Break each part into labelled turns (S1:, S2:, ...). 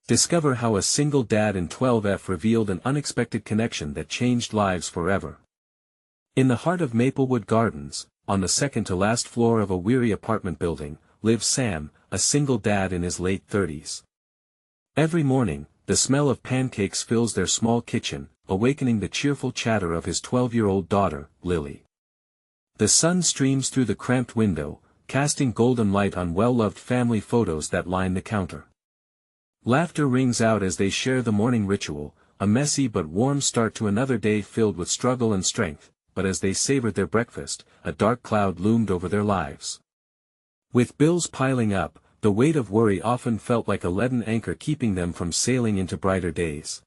S1: Discover how a single dad in 12F revealed an unexpected connection that changed lives forever. In the heart of Maplewood Gardens, on the second-to-last floor of a weary apartment building, lives Sam, a single dad in his late 30s. Every morning, the smell of pancakes fills their small kitchen, awakening the cheerful chatter of his 12-year-old daughter, Lily. The sun streams through the cramped window, casting golden light on well-loved family photos that line the counter. Laughter rings out as they share the morning ritual, a messy but warm start to another day filled with struggle and strength, but as they savored their breakfast, a dark cloud loomed over their lives. With bills piling up, the weight of worry often felt like a leaden anchor keeping them from sailing into brighter days.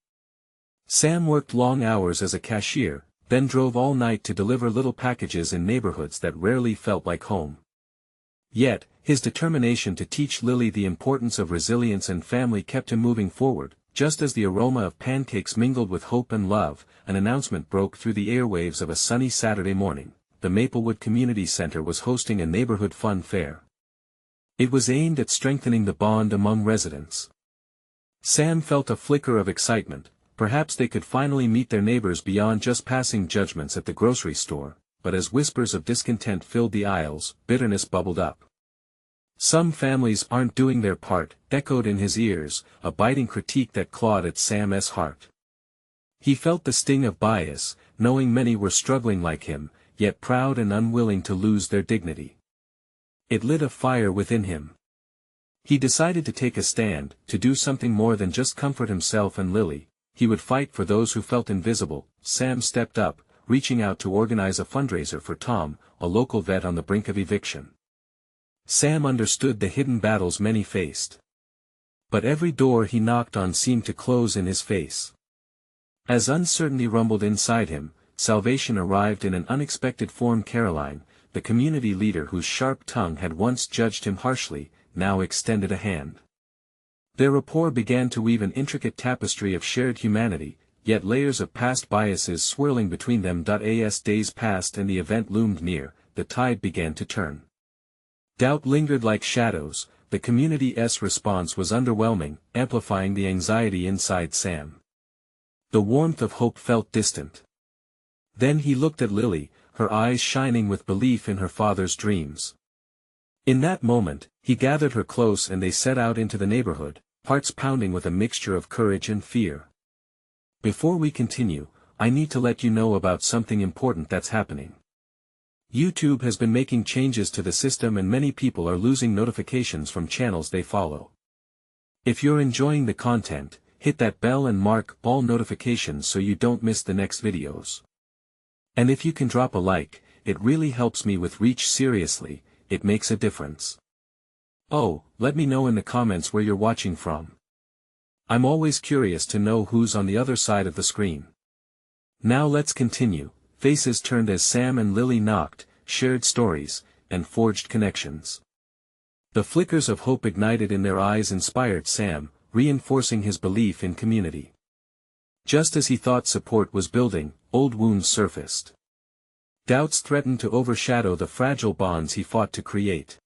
S1: Sam worked long hours as a cashier, then drove all night to deliver little packages in neighborhoods that rarely felt like home. Yet, his determination to teach Lily the importance of resilience and family kept him moving forward. Just as the aroma of pancakes mingled with hope and love, an announcement broke through the airwaves of a sunny Saturday morning. The Maplewood Community Center was hosting a neighborhood fun fair. It was aimed at strengthening the bond among residents. Sam felt a flicker of excitement. Perhaps they could finally meet their neighbors beyond just passing judgments at the grocery store, but as whispers of discontent filled the aisles, bitterness bubbled up. "Some families aren't doing their part," echoed in his ears, a biting critique that clawed at Sam's heart. He felt the sting of bias, knowing many were struggling like him, yet proud and unwilling to lose their dignity. It lit a fire within him. He decided to take a stand, to do something more than just comfort himself and Lily. He would fight for those who felt invisible. Sam stepped up, reaching out to organize a fundraiser for Tom, a local vet on the brink of eviction. Sam understood the hidden battles many faced. But every door he knocked on seemed to close in his face. As uncertainty rumbled inside him, salvation arrived in an unexpected form. Caroline, the community leader whose sharp tongue had once judged him harshly, now extended a hand. Their rapport began to weave an intricate tapestry of shared humanity, yet layers of past biases swirling between them. As days passed and the event loomed near, the tide began to turn. Doubt lingered like shadows. The community's response was underwhelming, amplifying the anxiety inside Sam. The warmth of hope felt distant. Then he looked at Lily, her eyes shining with belief in her father's dreams. In that moment, he gathered her close and they set out into the neighborhood, hearts pounding with a mixture of courage and fear. "Before we continue, I need to let you know about something important that's happening. YouTube has been making changes to the system and many people are losing notifications from channels they follow. If you're enjoying the content, hit that bell and mark all notifications so you don't miss the next videos. And if you can drop a like, it really helps me with reach. Seriously, it makes a difference. Oh, let me know in the comments where you're watching from. I'm always curious to know who's on the other side of the screen." Now let's continue. Faces turned as Sam and Lily knocked, shared stories, and forged connections. The flickers of hope ignited in their eyes inspired Sam, reinforcing his belief in community. Just as he thought support was building, old wounds surfaced. Doubts threatened to overshadow the fragile bonds he fought to create.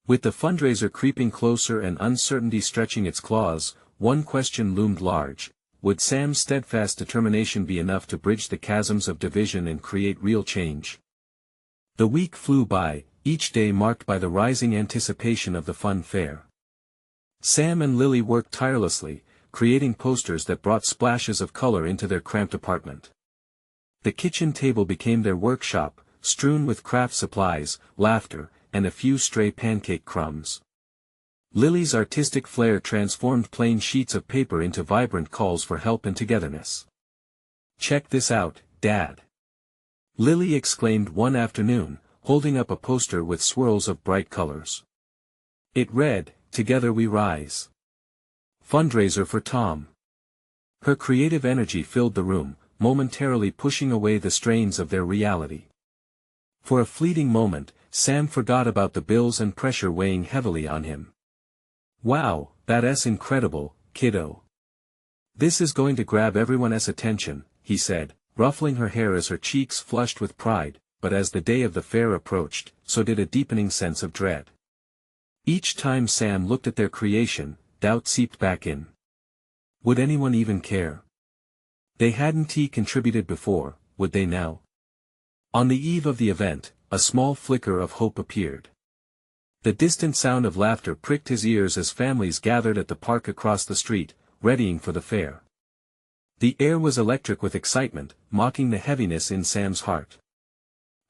S1: With the fundraiser creeping closer and uncertainty stretching its claws, one question loomed large. Would Sam's steadfast determination be enough to bridge the chasms of division and create real change? The week flew by, each day marked by the rising anticipation of the fun fair. Sam and Lily worked tirelessly, creating posters that brought splashes of color into their cramped apartment. The kitchen table became their workshop, strewn with craft supplies, laughter, and a few stray pancake crumbs. Lily's artistic flair transformed plain sheets of paper into vibrant calls for help and togetherness. "Check this out, Dad!" Lily exclaimed one afternoon, holding up a poster with swirls of bright colors. It read, "Together we rise. Fundraiser for Tom." Her creative energy filled the room, momentarily pushing away the strains of their reality. For a fleeting moment, Sam forgot about the bills and pressure weighing heavily on him. "Wow, that's incredible, kiddo. This is going to grab everyone's attention," he said, ruffling her hair as her cheeks flushed with pride, but as the day of the fair approached, so did a deepening sense of dread. Each time Sam looked at their creation, doubt seeped back in. Would anyone even care? They hadn't contributed before, would they now? On the eve of the event, a small flicker of hope appeared. The distant sound of laughter pricked his ears as families gathered at the park across the street, readying for the fair. The air was electric with excitement, mocking the heaviness in Sam's heart.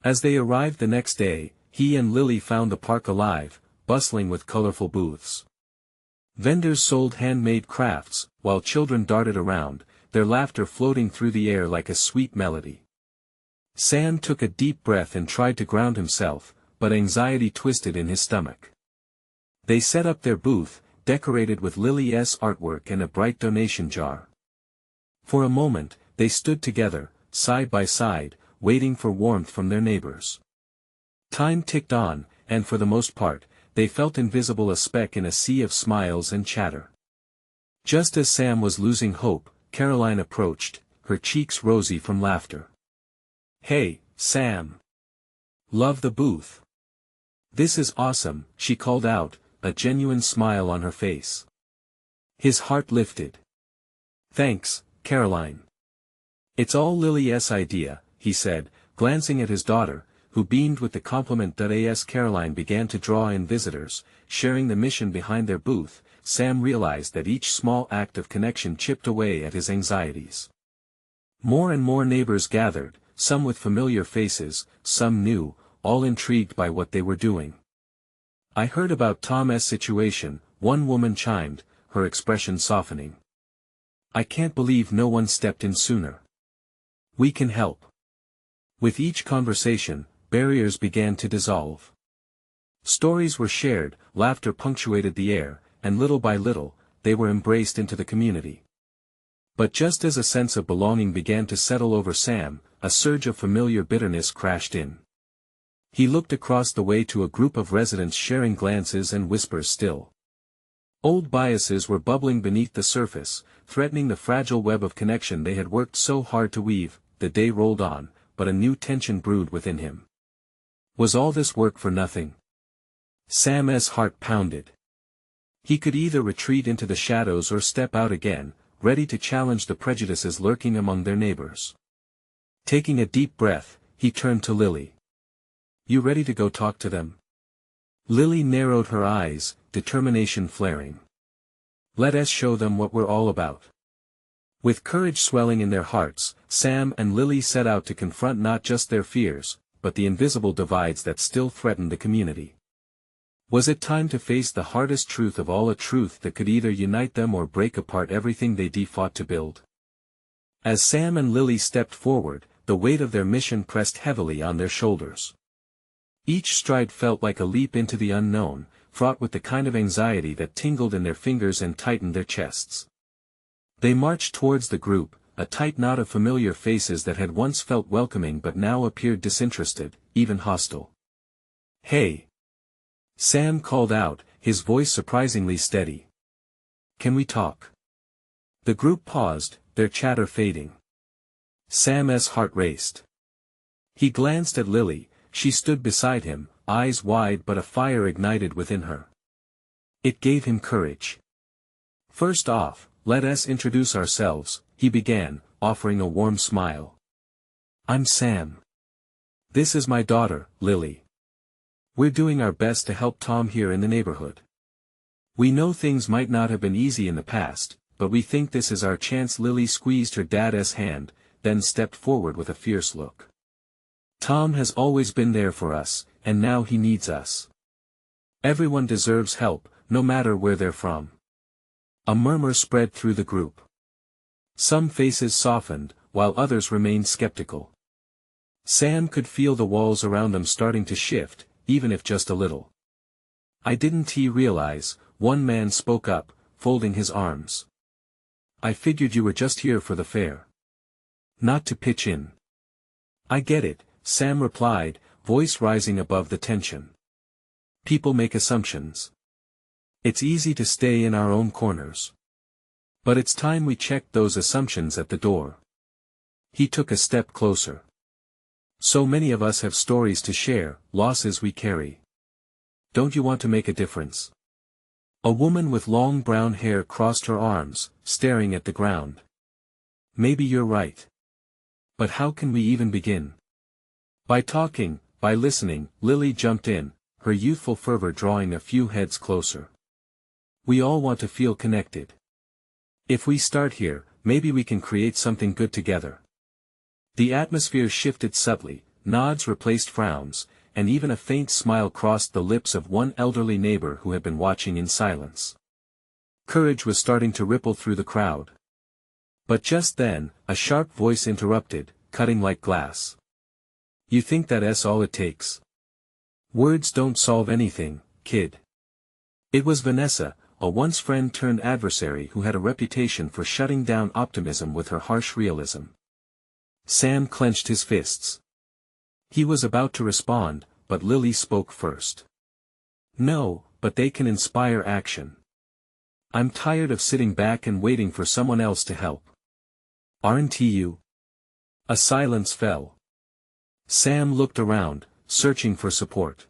S1: As they arrived the next day, he and Lily found the park alive, bustling with colorful booths. Vendors sold handmade crafts, while children darted around, their laughter floating through the air like a sweet melody. Sam took a deep breath and tried to ground himself, but anxiety twisted in his stomach. They set up their booth, decorated with Lily's artwork and a bright donation jar. For a moment, they stood together, side by side, waiting for warmth from their neighbors. Time ticked on, and for the most part, they felt invisible, a speck in a sea of smiles and chatter. Just as Sam was losing hope, Caroline approached, her cheeks rosy from laughter. "Hey, Sam. Love the booth. This is awesome," she called out, a genuine smile on her face. His heart lifted. "Thanks, Caroline. It's all Lily's idea," he said, glancing at his daughter, who beamed with the compliment. As Caroline began to draw in visitors, sharing the mission behind their booth, Sam realized that each small act of connection chipped away at his anxieties. More and more neighbors gathered, some with familiar faces, some new, all intrigued by what they were doing. "I heard about Tom's situation," one woman chimed, her expression softening. "I can't believe no one stepped in sooner. We can help." With each conversation, barriers began to dissolve. Stories were shared, laughter punctuated the air, and little by little, they were embraced into the community. But just as a sense of belonging began to settle over Sam, a surge of familiar bitterness crashed in. He looked across the way to a group of residents sharing glances and whispers still. Old biases were bubbling beneath the surface, threatening the fragile web of connection they had worked so hard to weave. The day rolled on, but a new tension brewed within him. Was all this work for nothing? Sam's heart pounded. He could either retreat into the shadows or step out again, ready to challenge the prejudices lurking among their neighbors. Taking a deep breath, he turned to Lily. "You ready to go talk to them?" Lily narrowed her eyes, determination flaring. "Let us show them what we're all about." With courage swelling in their hearts, Sam and Lily set out to confront not just their fears, but the invisible divides that still threatened the community. Was it time to face the hardest truth of all, a truth that could either unite them or break apart everything they fought to build? As Sam and Lily stepped forward, the weight of their mission pressed heavily on their shoulders. Each stride felt like a leap into the unknown, fraught with the kind of anxiety that tingled in their fingers and tightened their chests. They marched towards the group, a tight knot of familiar faces that had once felt welcoming but now appeared disinterested, even hostile. "Hey!" Sam called out, his voice surprisingly steady. "Can we talk?" The group paused, their chatter fading. Sam's heart raced. He glanced at Lily. She stood beside him, eyes wide but a fire ignited within her. It gave him courage. "First off, let us introduce ourselves," he began, offering a warm smile. "I'm Sam. This is my daughter, Lily. We're doing our best to help Tom here in the neighborhood. We know things might not have been easy in the past, but we think this is our chance." Lily squeezed her dad's hand, then stepped forward with a fierce look. "Tom has always been there for us, and now he needs us. Everyone deserves help, no matter where they're from." A murmur spread through the group. Some faces softened, while others remained skeptical. Sam could feel the walls around them starting to shift, even if just a little. "I didn't realize," one man spoke up, folding his arms. "I figured you were just here for the fair. Not to pitch in." "I get it," Sam replied, voice rising above the tension. "People make assumptions. It's easy to stay in our own corners. But it's time we checked those assumptions at the door." He took a step closer. "So many of us have stories to share, losses we carry. Don't you want to make a difference? A woman with long brown hair crossed her arms, staring at the ground. Maybe you're right. But how can we even begin? By talking, by listening, Lily jumped in, her youthful fervor drawing a few heads closer. We all want to feel connected. If we start here, maybe we can create something good together. The atmosphere shifted subtly, nods replaced frowns, and even a faint smile crossed the lips of one elderly neighbor who had been watching in silence. Courage was starting to ripple through the crowd. But just then, a sharp voice interrupted, cutting like glass. You think that's all it takes? Words don't solve anything, kid. It was Vanessa, a once friend turned adversary who had a reputation for shutting down optimism with her harsh realism. Sam clenched his fists. He was about to respond, but Lily spoke first. No, but they can inspire action. I'm tired of sitting back and waiting for someone else to help. Aren't you? A silence fell. Sam looked around, searching for support.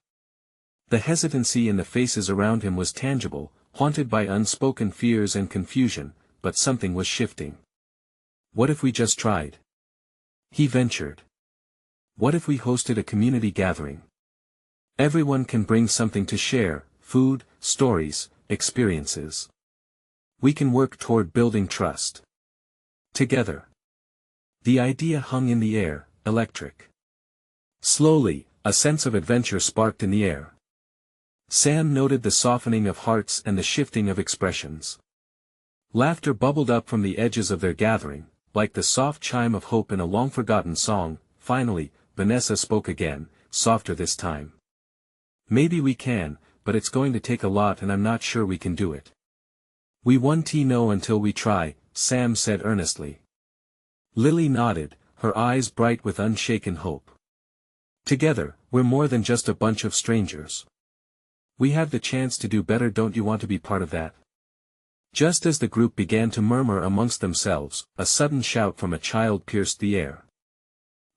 S1: The hesitancy in the faces around him was tangible, haunted by unspoken fears and confusion, but something was shifting. What if we just tried? He ventured. What if we hosted a community gathering? Everyone can bring something to share, food, stories, experiences. We can work toward building trust. Together. The idea hung in the air, electric. Slowly, a sense of adventure sparked in the air. Sam noted the softening of hearts and the shifting of expressions. Laughter bubbled up from the edges of their gathering, like the soft chime of hope in a long-forgotten song. Finally, Vanessa spoke again, softer this time. Maybe we can, but it's going to take a lot and I'm not sure we can do it. We won't know until we try, Sam said earnestly. Lily nodded, her eyes bright with unshaken hope. Together, we're more than just a bunch of strangers. We have the chance to do better. Don't you want to be part of that? Just as the group began to murmur amongst themselves, a sudden shout from a child pierced the air.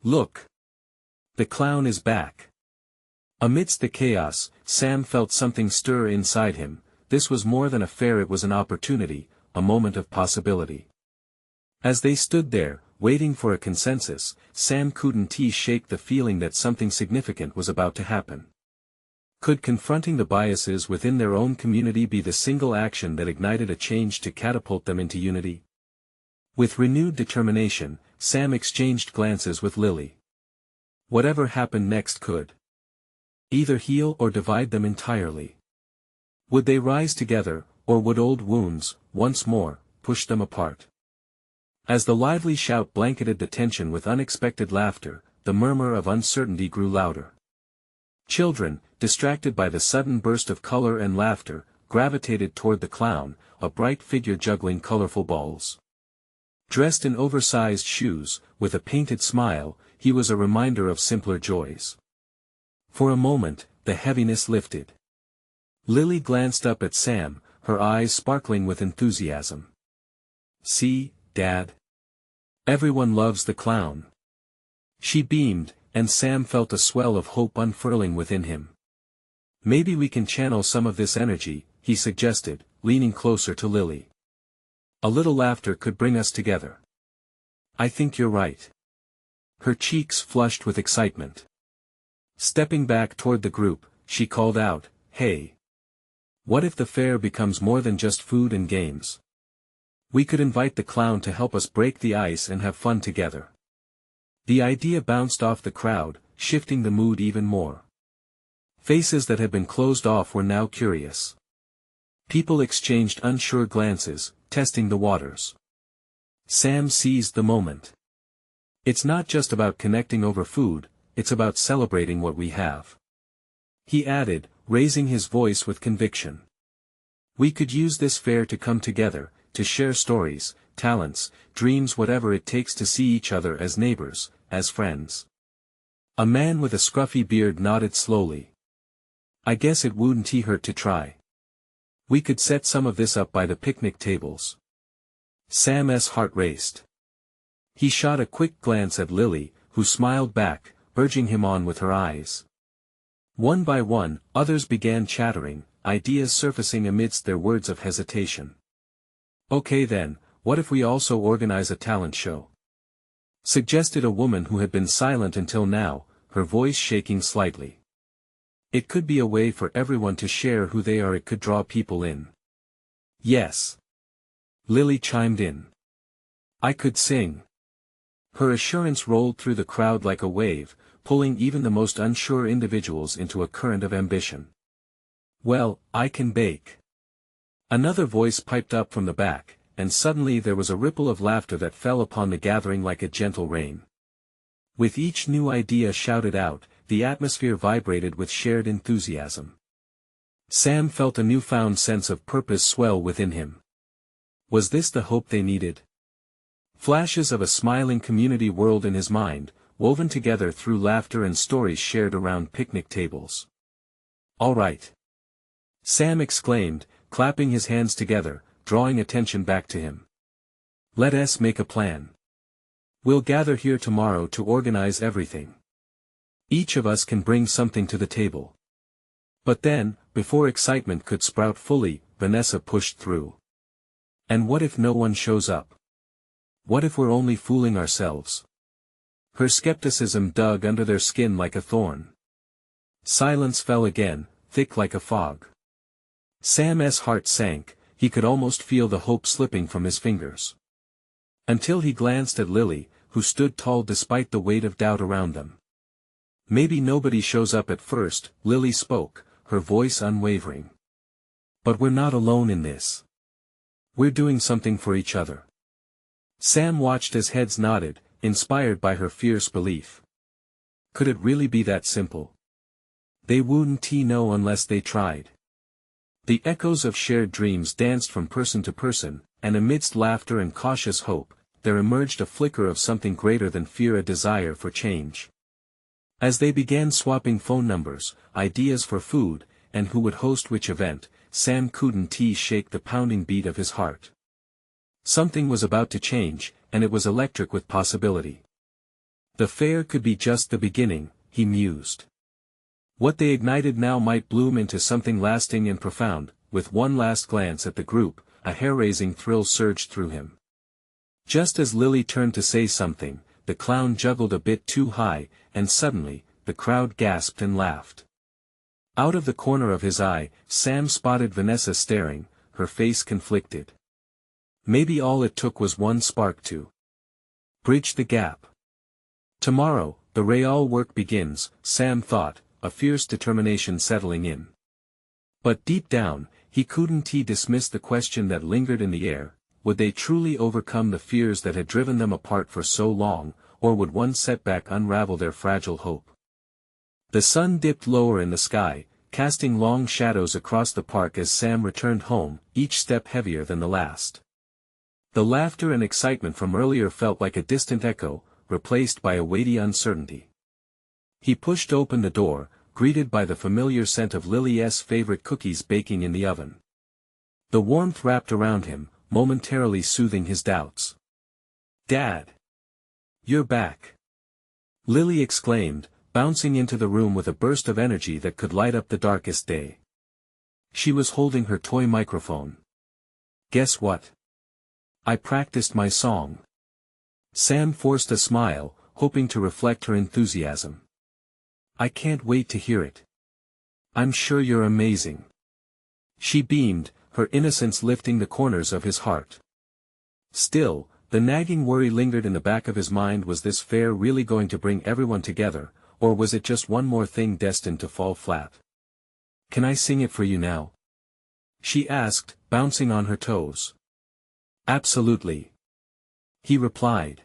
S1: Look! The clown is back! Amidst the chaos, Sam felt something stir inside him. This was more than a fair, it was an opportunity, a moment of possibility. As they stood there, waiting for a consensus, Sam couldn't shake the feeling that something significant was about to happen. Could confronting the biases within their own community be the single action that ignited a change to catapult them into unity? With renewed determination, Sam exchanged glances with Lily. Whatever happened next could either heal or divide them entirely. Would they rise together, or would old wounds, once more, push them apart? As the lively shout blanketed the tension with unexpected laughter, the murmur of uncertainty grew louder. Children, distracted by the sudden burst of color and laughter, gravitated toward the clown, a bright figure juggling colorful balls. Dressed in oversized shoes, with a painted smile, he was a reminder of simpler joys. For a moment, the heaviness lifted. Lily glanced up at Sam, her eyes sparkling with enthusiasm. See, Dad? Everyone loves the clown. She beamed, and Sam felt a swell of hope unfurling within him. Maybe we can channel some of this energy, he suggested, leaning closer to Lily. A little laughter could bring us together. I think you're right. Her cheeks flushed with excitement. Stepping back toward the group, she called out, "Hey! What if the fair becomes more than just food and games? We could invite the clown to help us break the ice and have fun together." The idea bounced off the crowd, shifting the mood even more. Faces that had been closed off were now curious. People exchanged unsure glances, testing the waters. Sam seized the moment. It's not just about connecting over food, it's about celebrating what we have. He added, raising his voice with conviction. We could use this fair to come together, to share stories, talents, dreams, whatever it takes to see each other as neighbors, as friends. A man with a scruffy beard nodded slowly. I guess it wouldn't hurt to try. We could set some of this up by the picnic tables. Sam's heart raced. He shot a quick glance at Lily, who smiled back, urging him on with her eyes. One by one, others began chattering, ideas surfacing amidst their words of hesitation. "Okay then, what if we also organize a talent show?" suggested a woman who had been silent until now, her voice shaking slightly. "It could be a way for everyone to share who they are. It could draw people in." "Yes," Lily chimed in. "I could sing." Her assurance rolled through the crowd like a wave, pulling even the most unsure individuals into a current of ambition. "Well, I can bake." Another voice piped up from the back, and suddenly there was a ripple of laughter that fell upon the gathering like a gentle rain. With each new idea shouted out, the atmosphere vibrated with shared enthusiasm. Sam felt a newfound sense of purpose swell within him. Was this the hope they needed? Flashes of a smiling community whirled in his mind, woven together through laughter and stories shared around picnic tables. "All right," Sam exclaimed, clapping his hands together, drawing attention back to him. "Let us make a plan. We'll gather here tomorrow to organize everything. Each of us can bring something to the table." But then, before excitement could sprout fully, Vanessa pushed through. "And what if no one shows up? What if we're only fooling ourselves?" Her skepticism dug under their skin like a thorn. Silence fell again, thick like a fog. Sam's heart sank, he could almost feel the hope slipping from his fingers. Until he glanced at Lily, who stood tall despite the weight of doubt around them. "Maybe nobody shows up at first," Lily spoke, her voice unwavering. "But we're not alone in this. We're doing something for each other." Sam watched as heads nodded, inspired by her fierce belief. Could it really be that simple? They wouldn't know unless they tried. The echoes of shared dreams danced from person to person, and amidst laughter and cautious hope, there emerged a flicker of something greater than fear, a desire for change. As they began swapping phone numbers, ideas for food, and who would host which event, Sam couldn't shake the pounding beat of his heart. Something was about to change, and it was electric with possibility. The fair could be just the beginning, he mused. What they ignited now might bloom into something lasting and profound. With one last glance at the group, a hair-raising thrill surged through him. Just as Lily turned to say something, the clown juggled a bit too high, and suddenly, the crowd gasped and laughed. Out of the corner of his eye, Sam spotted Vanessa staring, her face conflicted. Maybe all it took was one spark to bridge the gap. Tomorrow, the real work begins, Sam thought, a fierce determination settling in. But deep down, he couldn't dismiss the question that lingered in the air: would they truly overcome the fears that had driven them apart for so long, or would one setback unravel their fragile hope? The sun dipped lower in the sky, casting long shadows across the park as Sam returned home, each step heavier than the last. The laughter and excitement from earlier felt like a distant echo, replaced by a weighty uncertainty. He pushed open the door, greeted by the familiar scent of Lily's favorite cookies baking in the oven. The warmth wrapped around him, momentarily soothing his doubts. "Dad! You're back!" Lily exclaimed, bouncing into the room with a burst of energy that could light up the darkest day. She was holding her toy microphone. "Guess what? I practiced my song." Sam forced a smile, hoping to reflect her enthusiasm. "I can't wait to hear it. I'm sure you're amazing." She beamed, her innocence lifting the corners of his heart. Still, the nagging worry lingered in the back of his mind. Was this fair really going to bring everyone together, or was it just one more thing destined to fall flat? "Can I sing it for you now?" she asked, bouncing on her toes. "Absolutely," he replied.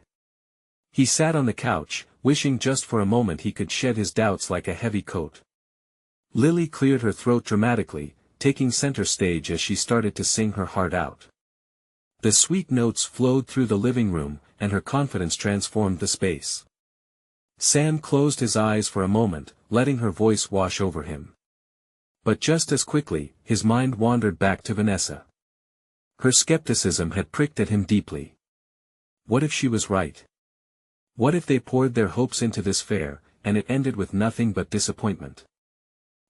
S1: He sat on the couch, wishing just for a moment he could shed his doubts like a heavy coat. Lily cleared her throat dramatically, taking center stage as she started to sing her heart out. The sweet notes flowed through the living room, and her confidence transformed the space. Sam closed his eyes for a moment, letting her voice wash over him. But just as quickly, his mind wandered back to Vanessa. Her skepticism had pricked at him deeply. What if she was right? What if they poured their hopes into this fair, and it ended with nothing but disappointment?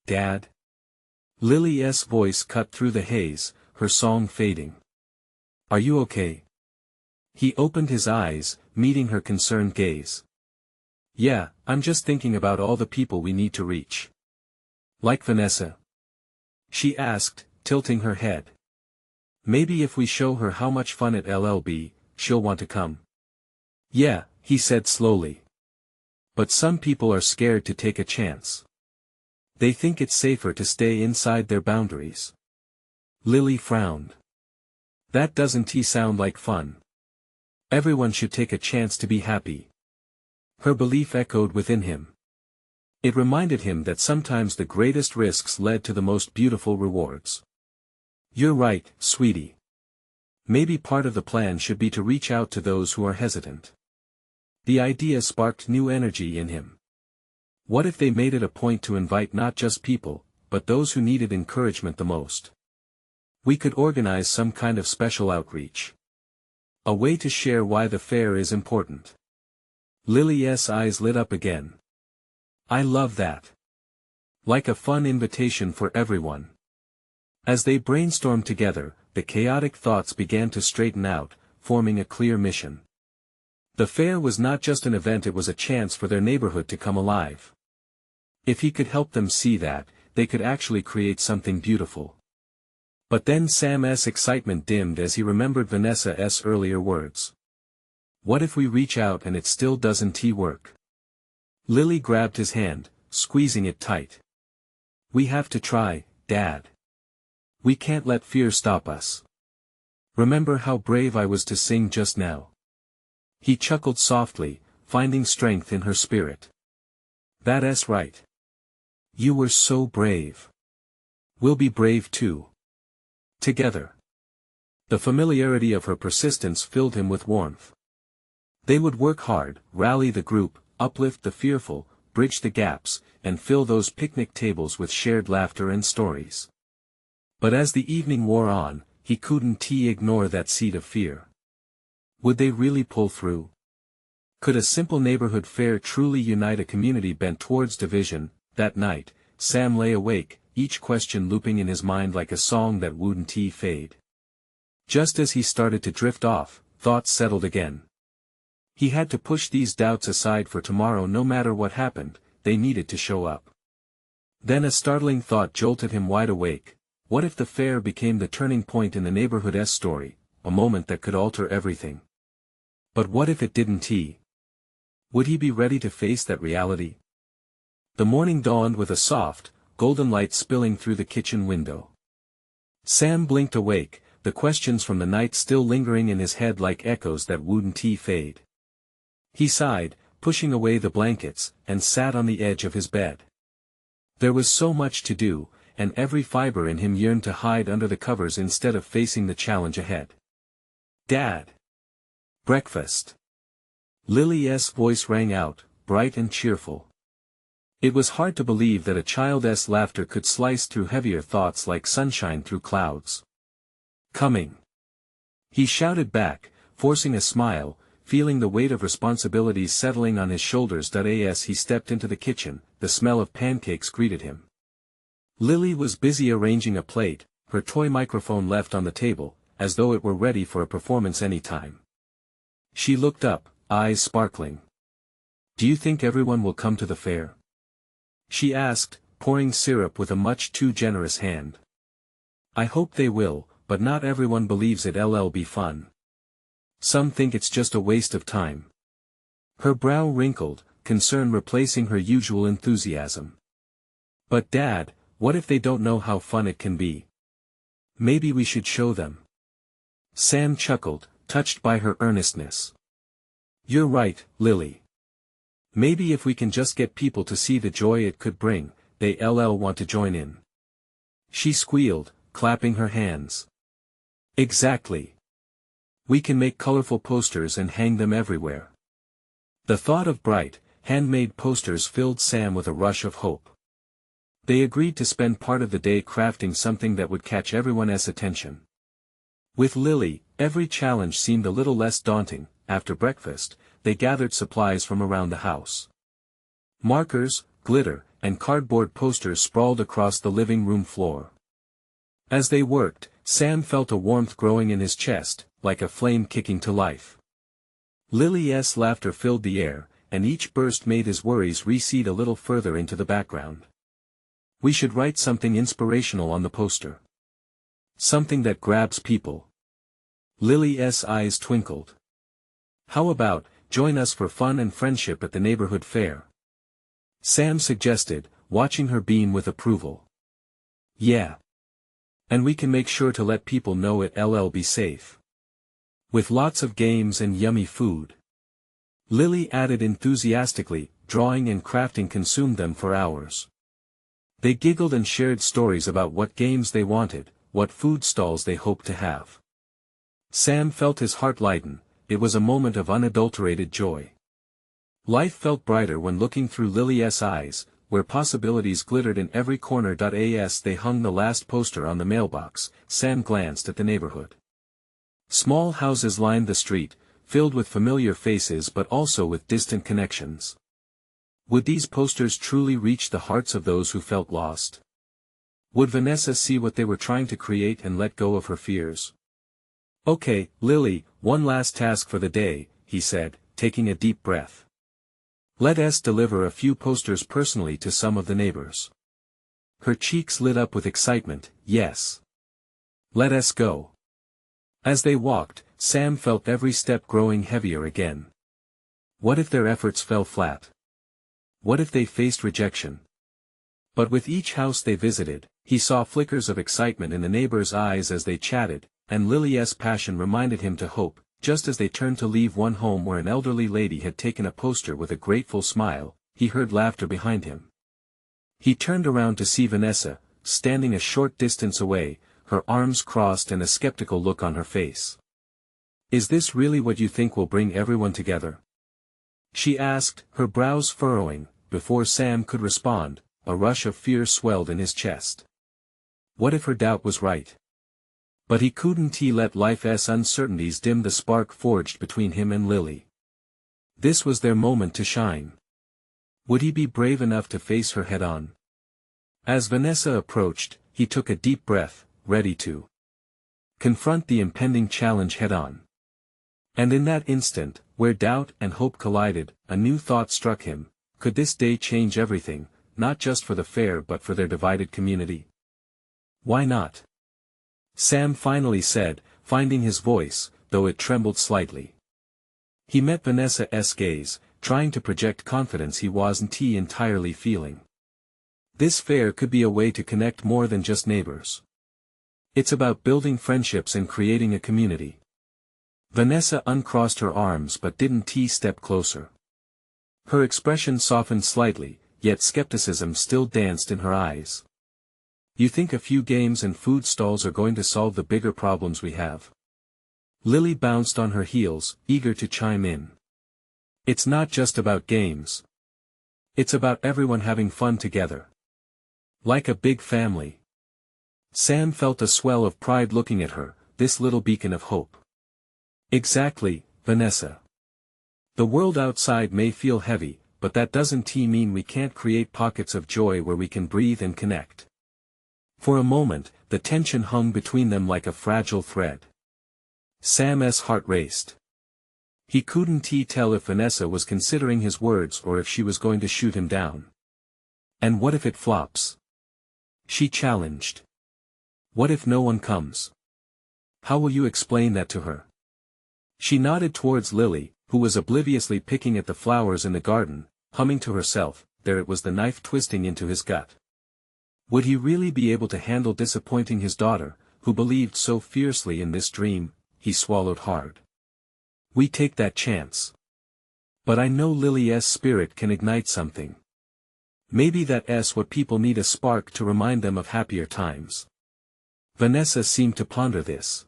S1: "Dad?" Lily's voice cut through the haze, her song fading. Are you okay? He opened his eyes, meeting her concerned gaze. Yeah, I'm just thinking about all the people we need to reach. Like Vanessa? She asked, tilting her head. Maybe if we show her how much fun it'll be, she'll want to come. Yeah, he said slowly. But some people are scared to take a chance. They think it's safer to stay inside their boundaries. Lily frowned. That doesn't sound like fun. Everyone should take a chance to be happy. Her belief echoed within him. It reminded him that sometimes the greatest risks led to the most beautiful rewards. You're right, sweetie. Maybe part of the plan should be to reach out to those who are hesitant. The idea sparked new energy in him. What if they made it a point to invite not just people, but those who needed encouragement the most? We could organize some kind of special outreach. A way to share why the fair is important. Lily's eyes lit up again. I love that. Like a fun invitation for everyone. As they brainstormed together, the chaotic thoughts began to straighten out, forming a clear mission. The fair was not just an event, it was a chance for their neighborhood to come alive. If he could help them see that, they could actually create something beautiful. But then Sam's excitement dimmed as he remembered Vanessa's earlier words. What if we reach out and it still doesn't work? Lily grabbed his hand, squeezing it tight. We have to try, Dad. We can't let fear stop us. Remember how brave I was to sing just now? He chuckled softly, finding strength in her spirit. That's right. You were so brave. We'll be brave too. Together. The familiarity of her persistence filled him with warmth. They would work hard, rally the group, uplift the fearful, bridge the gaps, and fill those picnic tables with shared laughter and stories. But as the evening wore on, he couldn't ignore that seed of fear. Would they really pull through? Could a simple neighborhood fair truly unite a community bent towards division? That night, Sam lay awake, each question looping in his mind like a song that wouldn't fade. Just as he started to drift off, thoughts settled again. He had to push these doubts aside for tomorrow. No matter what happened, they needed to show up. Then a startling thought jolted him wide awake. What if the fair became the turning point in the neighborhood's story, a moment that could alter everything? But what if it didn't? Would he be ready to face that reality? The morning dawned with a soft, golden light spilling through the kitchen window. Sam blinked awake, the questions from the night still lingering in his head like echoes that wouldn't fade. He sighed, pushing away the blankets, and sat on the edge of his bed. There was so much to do, and every fiber in him yearned to hide under the covers instead of facing the challenge ahead. Dad! Breakfast! Lily's voice rang out, bright and cheerful. It was hard to believe that a child's laughter could slice through heavier thoughts like sunshine through clouds. Coming! He shouted back, forcing a smile, feeling the weight of responsibilities settling on his shoulders. As he stepped into the kitchen, the smell of pancakes greeted him. Lily was busy arranging a plate, her toy microphone left on the table, as though it were ready for a performance any time. She looked up, eyes sparkling. Do you think everyone will come to the fair? She asked, pouring syrup with a much too generous hand. I hope they will, but not everyone believes it'll be fun. Some think it's just a waste of time. Her brow wrinkled, concern replacing her usual enthusiasm. But Dad, what if they don't know how fun it can be? Maybe we should show them. Sam chuckled, touched by her earnestness. You're right, Lily. Maybe if we can just get people to see the joy it could bring, they'll want to join in. She squealed, clapping her hands. Exactly. We can make colorful posters and hang them everywhere. The thought of bright, handmade posters filled Sam with a rush of hope. They agreed to spend part of the day crafting something that would catch everyone's attention. With Lily, every challenge seemed a little less daunting. After breakfast, they gathered supplies from around the house. Markers, glitter, and cardboard posters sprawled across the living room floor. As they worked, Sam felt a warmth growing in his chest, like a flame kicking to life. Lily's laughter filled the air, and each burst made his worries recede a little further into the background. We should write something inspirational on the poster. Something that grabs people. Lily's eyes twinkled. How about, join us for fun and friendship at the neighborhood fair? Sam suggested, watching her beam with approval. Yeah. And we can make sure to let people know it'll be safe. With lots of games and yummy food. Lily added enthusiastically, drawing and crafting consumed them for hours. They giggled and shared stories about what games they wanted, what food stalls they hoped to have. Sam felt his heart lighten. It was a moment of unadulterated joy. Life felt brighter when looking through Lily's eyes, where possibilities glittered in every corner. As they hung the last poster on the mailbox, Sam glanced at the neighborhood. Small houses lined the street, filled with familiar faces but also with distant connections. Would these posters truly reach the hearts of those who felt lost? Would Vanessa see what they were trying to create and let go of her fears? Okay, Lily, one last task for the day, he said, taking a deep breath. Let us deliver a few posters personally to some of the neighbors. Her cheeks lit up with excitement. Yes. Let us go. As they walked, Sam felt every step growing heavier again. What if their efforts fell flat? What if they faced rejection? But with each house they visited, he saw flickers of excitement in the neighbors' eyes as they chatted, and Lily's passion reminded him to hope. Just as they turned to leave one home where an elderly lady had taken a poster with a grateful smile, he heard laughter behind him. He turned around to see Vanessa, standing a short distance away, her arms crossed and a skeptical look on her face. Is this really what you think will bring everyone together? She asked, her brows furrowing. Before Sam could respond, a rush of fear swelled in his chest. What if her doubt was right? But he couldn't let life's uncertainties dim the spark forged between him and Lily. This was their moment to shine. Would he be brave enough to face her head-on? As Vanessa approached, he took a deep breath, ready to confront the impending challenge head-on. And in that instant, where doubt and hope collided, a new thought struck him. Could this day change everything, not just for the fair but for their divided community? Why not? Sam finally said, finding his voice, though it trembled slightly. He met Vanessa's gaze, trying to project confidence he wasn't entirely feeling. This fair could be a way to connect more than just neighbors. It's about building friendships and creating a community. Vanessa uncrossed her arms but didn't step closer. Her expression softened slightly, yet skepticism still danced in her eyes. You think a few games and food stalls are going to solve the bigger problems we have? Lily bounced on her heels, eager to chime in. It's not just about games. It's about everyone having fun together. Like a big family. Sam felt a swell of pride looking at her, this little beacon of hope. Exactly, Vanessa. The world outside may feel heavy, but that doesn't mean we can't create pockets of joy where we can breathe and connect. For a moment, the tension hung between them like a fragile thread. Sam's heart raced. He couldn't tell if Vanessa was considering his words or if she was going to shoot him down. And what if it flops? She challenged. What if no one comes? How will you explain that to her? She nodded towards Lily, who was obliviously picking at the flowers in the garden, humming to herself. There it was, the knife twisting into his gut. Would he really be able to handle disappointing his daughter, who believed so fiercely in this dream? He swallowed hard. We take that chance. But I know Lily's spirit can ignite something. Maybe that's what people need, a spark to remind them of happier times. Vanessa seemed to ponder this.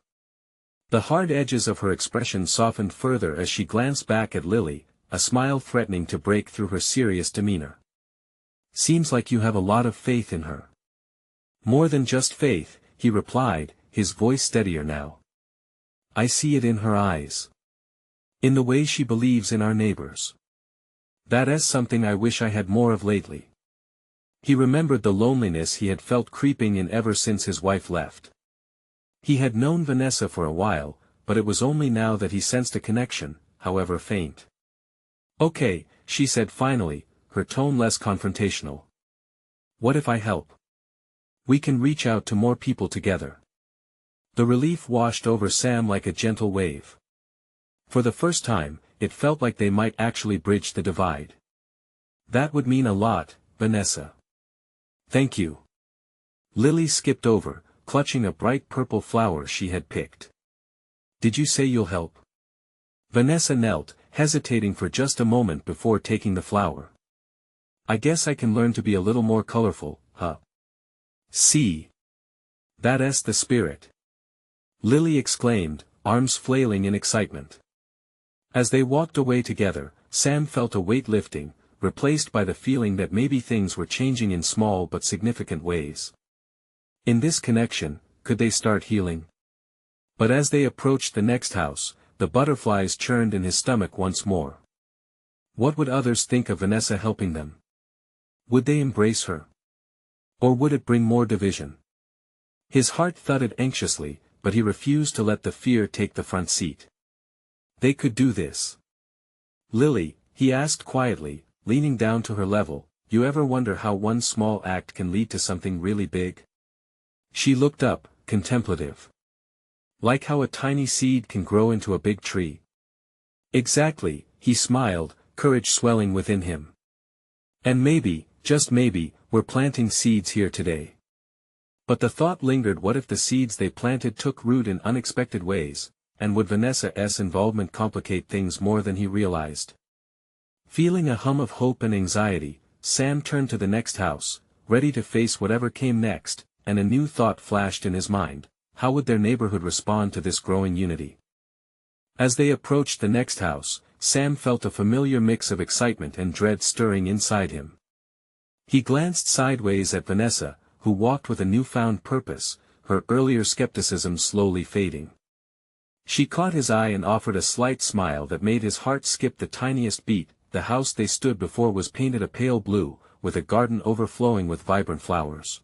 S1: The hard edges of her expression softened further as she glanced back at Lily, a smile threatening to break through her serious demeanor. Seems like you have a lot of faith in her. More than just faith, he replied, his voice steadier now. I see it in her eyes. In the way she believes in our neighbors. That is something I wish I had more of lately. He remembered the loneliness he had felt creeping in ever since his wife left. He had known Vanessa for a while, but it was only now that he sensed a connection, however faint. "Okay," she said finally, her tone less confrontational. "What if I help? We can reach out to more people together." The relief washed over Sam like a gentle wave. For the first time, it felt like they might actually bridge the divide. "That would mean a lot, Vanessa." "Thank you." Lily skipped over, clutching a bright purple flower she had picked. "Did you say you'll help?" Vanessa knelt, hesitating for just a moment before taking the flower. "I guess I can learn to be a little more colorful, huh?" "See? That's the spirit," Lily exclaimed, arms flailing in excitement. As they walked away together, Sam felt a weight lifting, replaced by the feeling that maybe things were changing in small but significant ways. In this connection, could they start healing? But as they approached the next house, the butterflies churned in his stomach once more. What would others think of Vanessa helping them? Would they embrace her? Or would it bring more division? His heart thudded anxiously, but he refused to let the fear take the front seat. They could do this. "Lily," he asked quietly, leaning down to her level, "you ever wonder how one small act can lead to something really big?" She looked up, contemplative. "Like how a tiny seed can grow into a big tree." "Exactly," he smiled, courage swelling within him. "And maybe, just maybe, we're planting seeds here today." But the thought lingered, what if the seeds they planted took root in unexpected ways, and would Vanessa's involvement complicate things more than he realized? Feeling a hum of hope and anxiety, Sam turned to the next house, ready to face whatever came next, and a new thought flashed in his mind: how would their neighborhood respond to this growing unity? As they approached the next house, Sam felt a familiar mix of excitement and dread stirring inside him. He glanced sideways at Vanessa, who walked with a newfound purpose, her earlier skepticism slowly fading. She caught his eye and offered a slight smile that made his heart skip the tiniest beat. The house they stood before was painted a pale blue, with a garden overflowing with vibrant flowers.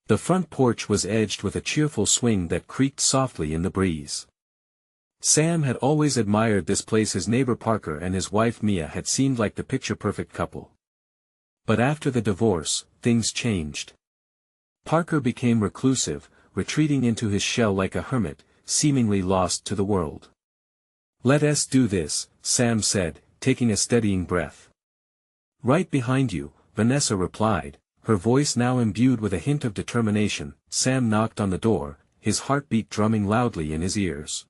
S1: The front porch was edged with a cheerful swing that creaked softly in the breeze. Sam had always admired this place. His neighbor Parker and his wife Mia had seemed like the picture-perfect couple. But after the divorce, things changed. Parker became reclusive, retreating into his shell like a hermit, seemingly lost to the world. "Let us do this," Sam said, taking a steadying breath. "Right behind you," Vanessa replied, her voice now imbued with a hint of determination. Sam knocked on the door, his heartbeat drumming loudly in his ears.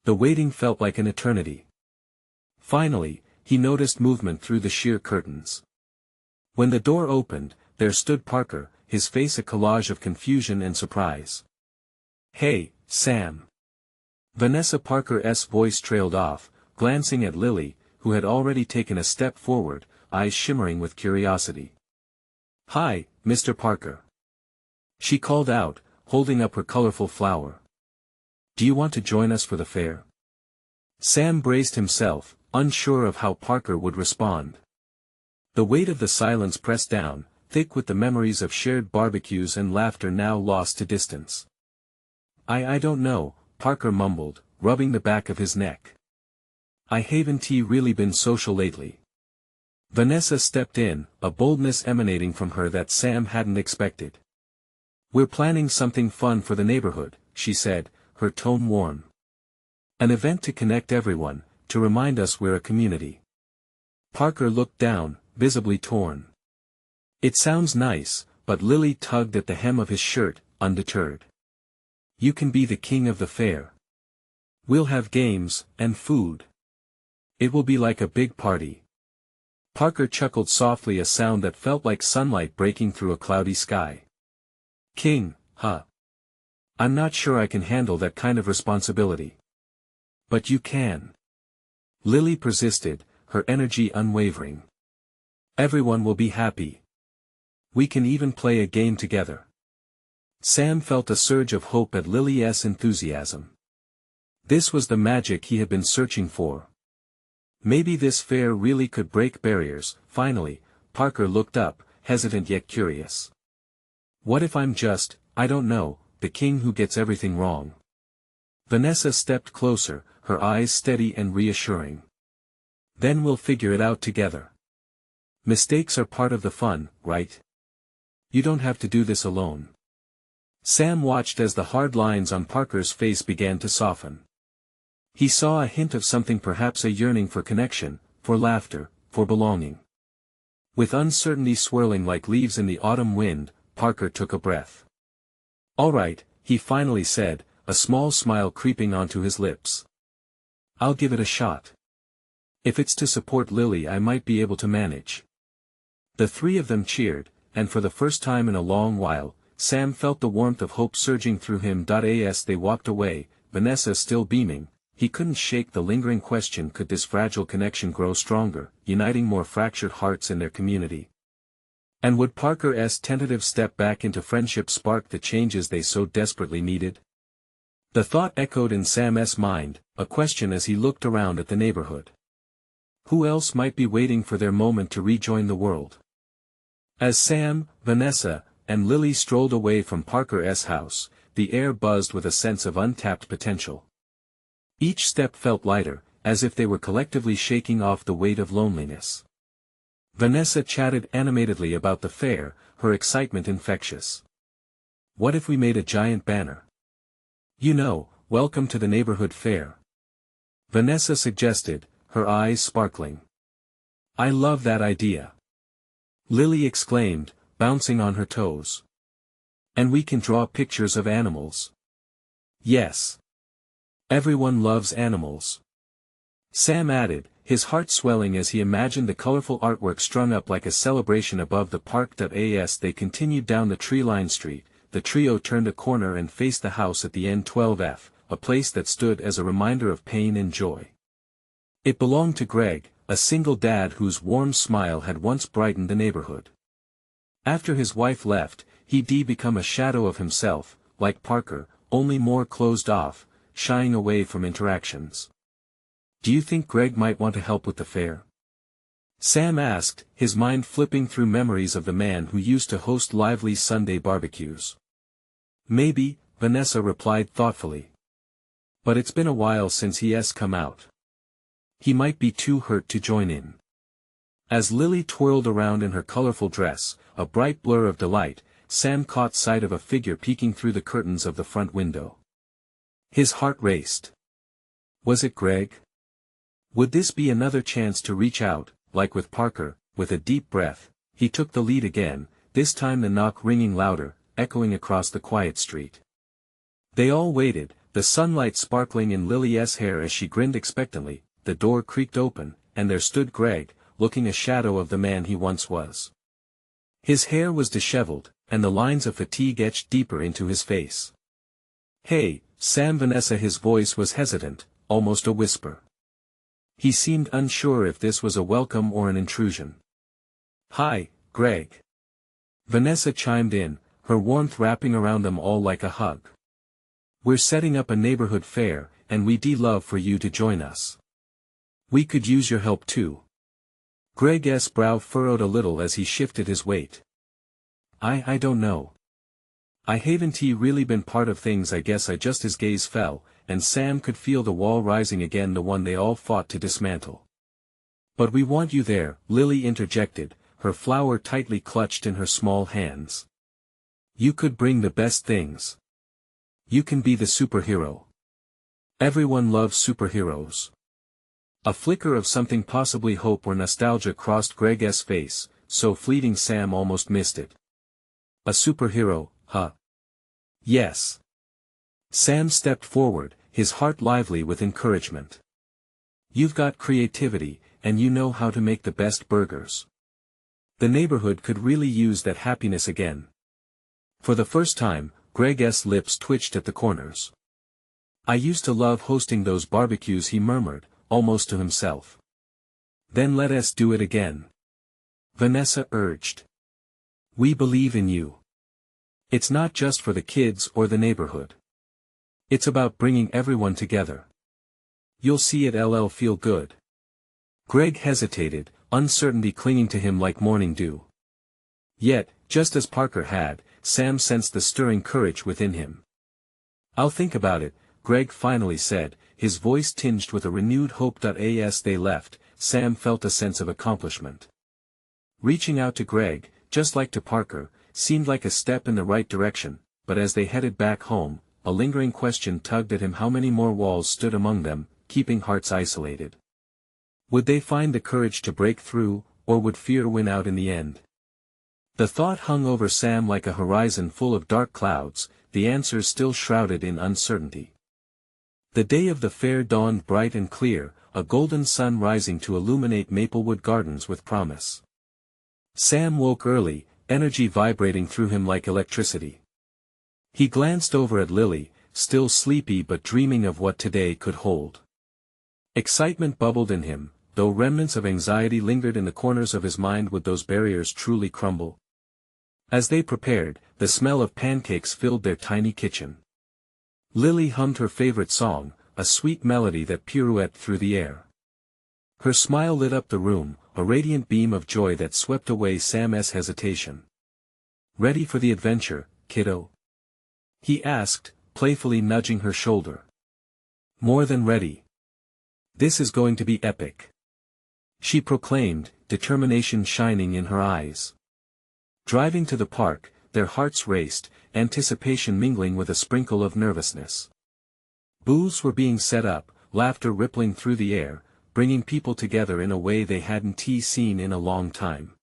S1: The waiting felt like an eternity. Finally, he noticed movement through the sheer curtains. When the door opened, there stood Parker, his face a collage of confusion and surprise. "Hey, Sam." Vanessa Parker's voice trailed off, glancing at Lily, who had already taken a step forward, eyes shimmering with curiosity. "Hi, Mr. Parker," she called out, holding up her colorful flower. "Do you want to join us for the fair?" Sam braced himself, unsure of how Parker would respond. The weight of the silence pressed down, thick with the memories of shared barbecues and laughter now lost to distance. I don't know," Parker mumbled, rubbing the back of his neck. "I haven't really been social lately." Vanessa stepped in, a boldness emanating from her that Sam hadn't expected. "We're planning something fun for the neighborhood," she said, her tone warm. "An event to connect everyone, to remind us we're a community." Parker looked down, visibly torn. "It sounds nice," but Lily tugged at the hem of his shirt, undeterred. "You can be the king of the fair. We'll have games, and food. It will be like a big party." Parker chuckled softly, a sound that felt like sunlight breaking through a cloudy sky. "King, huh? I'm not sure I can handle that kind of responsibility." "But you can." Lily persisted, her energy unwavering. "Everyone will be happy. We can even play a game together." Sam felt a surge of hope at Lily's enthusiasm. This was the magic he had been searching for. Maybe this fair really could break barriers. Finally, Parker looked up, hesitant yet curious. What if I'm just, I don't know, the king who gets everything wrong? Vanessa stepped closer, her eyes steady and reassuring. Then we'll figure it out together. Mistakes are part of the fun, right? You don't have to do this alone. Sam watched as the hard lines on Parker's face began to soften. He saw a hint of something, perhaps a yearning for connection, for laughter, for belonging. With uncertainty swirling like leaves in the autumn wind, Parker took a breath. All right, he finally said, a small smile creeping onto his lips. I'll give it a shot. If it's to support Lily, I might be able to manage. The three of them cheered, and for the first time in a long while, Sam felt the warmth of hope surging through him. As they walked away, Vanessa still beaming, he couldn't shake the lingering question: could this fragile connection grow stronger, uniting more fractured hearts in their community? And would Parker's tentative step back into friendship spark the changes they so desperately needed? The thought echoed in Sam's mind, a question as he looked around at the neighborhood. Who else might be waiting for their moment to rejoin the world? As Sam, Vanessa, and Lily strolled away from Parker's house, the air buzzed with a sense of untapped potential. Each step felt lighter, as if they were collectively shaking off the weight of loneliness. Vanessa chatted animatedly about the fair, her excitement infectious. What if we made a giant banner? You know, welcome to the neighborhood fair. Vanessa suggested, her eyes sparkling. I love that idea. Lily exclaimed, bouncing on her toes. And we can draw pictures of animals. Yes. Everyone loves animals. Sam added, his heart swelling as he imagined the colorful artwork strung up like a celebration above the park. As they continued down the tree-lined street, the trio turned a corner and faced the house at the end. 12F, a place that stood as a reminder of pain and joy. It belonged to Greg, a single dad whose warm smile had once brightened the neighborhood. After his wife left, he'd become a shadow of himself, like Parker, only more closed off, shying away from interactions. Do you think Greg might want to help with the fair? Sam asked, his mind flipping through memories of the man who used to host lively Sunday barbecues. Maybe, Vanessa replied thoughtfully. But it's been a while since he's come out. He might be too hurt to join in. As Lily twirled around in her colorful dress, a bright blur of delight, Sam caught sight of a figure peeking through the curtains of the front window. His heart raced. Was it Greg? Would this be another chance to reach out? Like with Parker? With a deep breath, he took the lead again, this time the knock ringing louder, echoing across the quiet street. They all waited, the sunlight sparkling in Lily's hair as she grinned expectantly. The door creaked open, and there stood Greg, looking a shadow of the man he once was. His hair was disheveled, and the lines of fatigue etched deeper into his face. Hey, Sam. Vanessa. His voice was hesitant, almost a whisper. He seemed unsure if this was a welcome or an intrusion. Hi, Greg. Vanessa chimed in, her warmth wrapping around them all like a hug. We're setting up a neighborhood fair, and we'd love for you to join us. We could use your help too. Greg's brow furrowed a little as he shifted his weight. I don't know. I haven't really been part of things. I guess I just. His gaze fell, and Sam could feel the wall rising again, the one they all fought to dismantle. But we want you there, Lily interjected, her flower tightly clutched in her small hands. You could bring the best things. You can be the superhero. Everyone loves superheroes. A flicker of something, possibly hope or nostalgia, crossed Greg's face, so fleeting Sam almost missed it. A superhero, huh? Yes. Sam stepped forward, his heart lively with encouragement. You've got creativity, and you know how to make the best burgers. The neighborhood could really use that happiness again. For the first time, Greg's lips twitched at the corners. I used to love hosting those barbecues, he murmured, almost to himself. Then let us do it again. Vanessa urged. We believe in you. It's not just for the kids or the neighborhood. It's about bringing everyone together. You'll see it'll feel good. Greg hesitated, uncertainty clinging to him like morning dew. Yet, just as Parker had, Sam sensed the stirring courage within him. "I'll think about it," Greg finally said, his voice tinged with a renewed hope. As they left, Sam felt a sense of accomplishment. Reaching out to Greg, just like to Parker, seemed like a step in the right direction, but as they headed back home, a lingering question tugged at him: how many more walls stood among them, keeping hearts isolated? Would they find the courage to break through, or would fear win out in the end? The thought hung over Sam like a horizon full of dark clouds, the answers still shrouded in uncertainty. The day of the fair dawned bright and clear, a golden sun rising to illuminate Maplewood Gardens with promise. Sam woke early, energy vibrating through him like electricity. He glanced over at Lily, still sleepy but dreaming of what today could hold. Excitement bubbled in him, though remnants of anxiety lingered in the corners of his mind. Would those barriers truly crumble? As they prepared, the smell of pancakes filled their tiny kitchen. Lily hummed her favorite song, a sweet melody that pirouetted through the air. Her smile lit up the room, a radiant beam of joy that swept away Sam's hesitation. "Ready for the adventure, kiddo?" he asked, playfully nudging her shoulder. "More than ready. This is going to be epic," she proclaimed, determination shining in her eyes. Driving to the park, their hearts raced, anticipation mingling with a sprinkle of nervousness. Booths were being set up, laughter rippling through the air, bringing people together in a way they hadn't seen in a long time.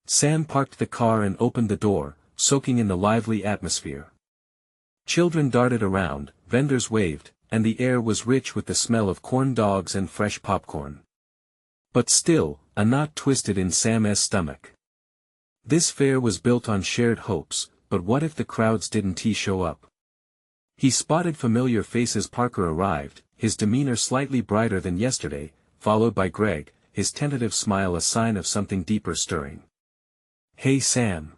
S1: Sam parked the car and opened the door, soaking in the lively atmosphere. Children darted around, vendors waved, and the air was rich with the smell of corn dogs and fresh popcorn. But still, a knot twisted in Sam's stomach. This fair was built on shared hopes, but what if the crowds didn't show up? He spotted familiar faces. Parker arrived, his demeanor slightly brighter than yesterday, followed by Greg, his tentative smile a sign of something deeper stirring. "Hey Sam!"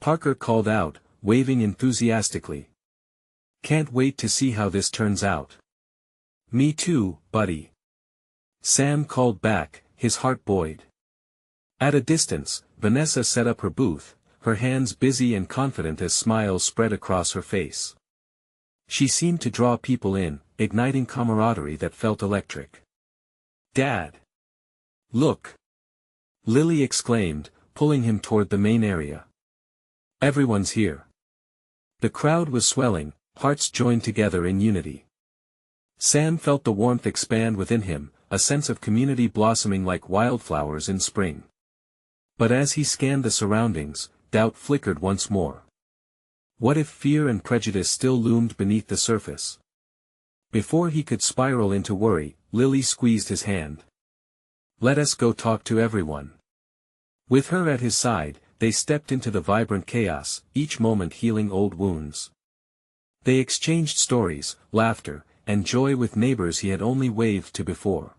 S1: Parker called out, waving enthusiastically. "Can't wait to see how this turns out." "Me too, buddy," Sam called back, his heart buoyed. At a distance, Vanessa set up her booth, her hands busy and confident as smiles spread across her face. She seemed to draw people in, igniting camaraderie that felt electric. "Dad! Look!" Lily exclaimed, pulling him toward the main area. "Everyone's here." The crowd was swelling, hearts joined together in unity. Sam felt the warmth expand within him, a sense of community blossoming like wildflowers in spring. But as he scanned the surroundings, doubt flickered once more. What if fear and prejudice still loomed beneath the surface? Before he could spiral into worry, Lily squeezed his hand. "Let us go talk to everyone." With her at his side, they stepped into the vibrant chaos, each moment healing old wounds. They exchanged stories, laughter, and joy with neighbors he had only waved to before.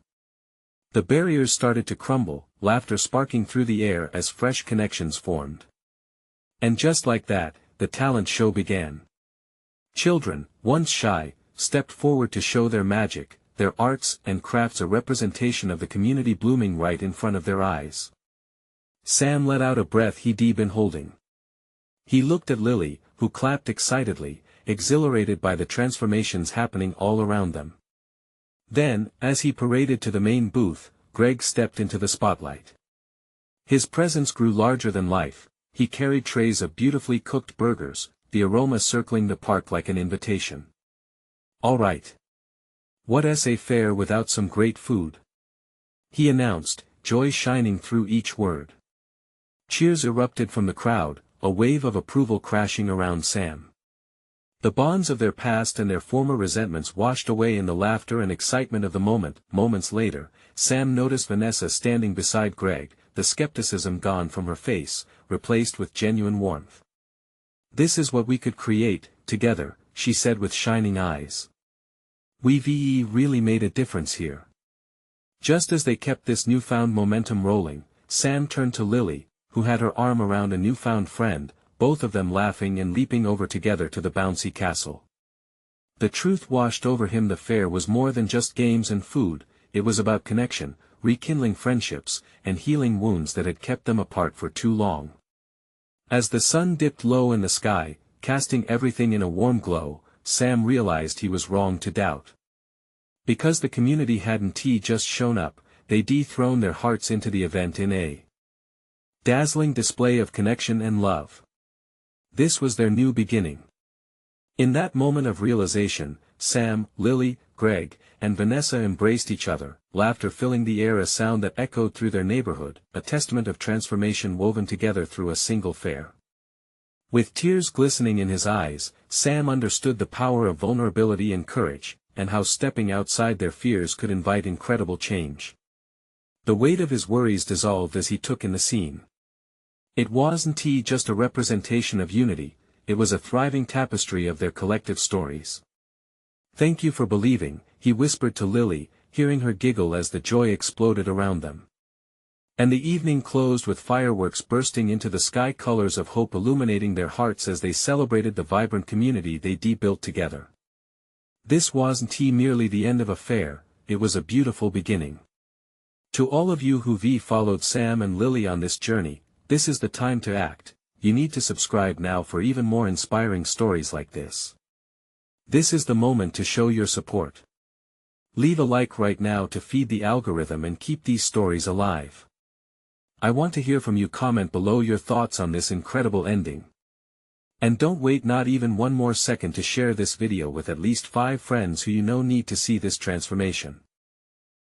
S1: The barriers started to crumble, laughter sparking through the air as fresh connections formed. And just like that, the talent show began. Children, once shy, stepped forward to show their magic, their arts and crafts, a representation of the community blooming right in front of their eyes. Sam let out a breath he'd been holding. He looked at Lily, who clapped excitedly, exhilarated by the transformations happening all around them. Then, as he paraded to the main booth, Greg stepped into the spotlight. His presence grew larger than life. He carried trays of beautifully cooked burgers, the aroma circling the park like an invitation. "All right. What's a fair without some great food?" he announced, joy shining through each word. Cheers erupted from the crowd, a wave of approval crashing around Sam. The bonds of their past and their former resentments washed away in the laughter and excitement of the moment. Moments later, Sam noticed Vanessa standing beside Greg, the skepticism gone from her face, replaced with genuine warmth. "This is what we could create, together," she said with shining eyes. "We've really made a difference here." Just as they kept this newfound momentum rolling, Sam turned to Lily, who had her arm around a newfound friend, both of them laughing and leaping over together to the bouncy castle. The truth washed over him. The fair was more than just games and food, it was about connection, rekindling friendships, and healing wounds that had kept them apart for too long. As the sun dipped low in the sky, casting everything in a warm glow, Sam realized he was wrong to doubt. Because the community hadn't just shown up, they dethroned their hearts into the event in a dazzling display of connection and love. This was their new beginning. In that moment of realization, Sam, Lily, Greg, and Vanessa embraced each other, laughter filling the air, a sound that echoed through their neighborhood, a testament of transformation woven together through a single fair. With tears glistening in his eyes, Sam understood the power of vulnerability and courage, and how stepping outside their fears could invite incredible change. The weight of his worries dissolved as he took in the scene. It wasn't just a representation of unity, it was a thriving tapestry of their collective stories. "Thank you for believing," he whispered to Lily, hearing her giggle as the joy exploded around them. And the evening closed with fireworks bursting into the sky, colors of hope illuminating their hearts as they celebrated the vibrant community they built together. This wasn't merely the end of a fair, it was a beautiful beginning. To all of you who've followed Sam and Lily on this journey, this is the time to act. You need to subscribe now for even more inspiring stories like this. This is the moment to show your support. Leave a like right now to feed the algorithm and keep these stories alive. I want to hear from you. Comment below your thoughts on this incredible ending. And don't wait not even one more second to share this video with at least 5 friends who you know need to see this transformation.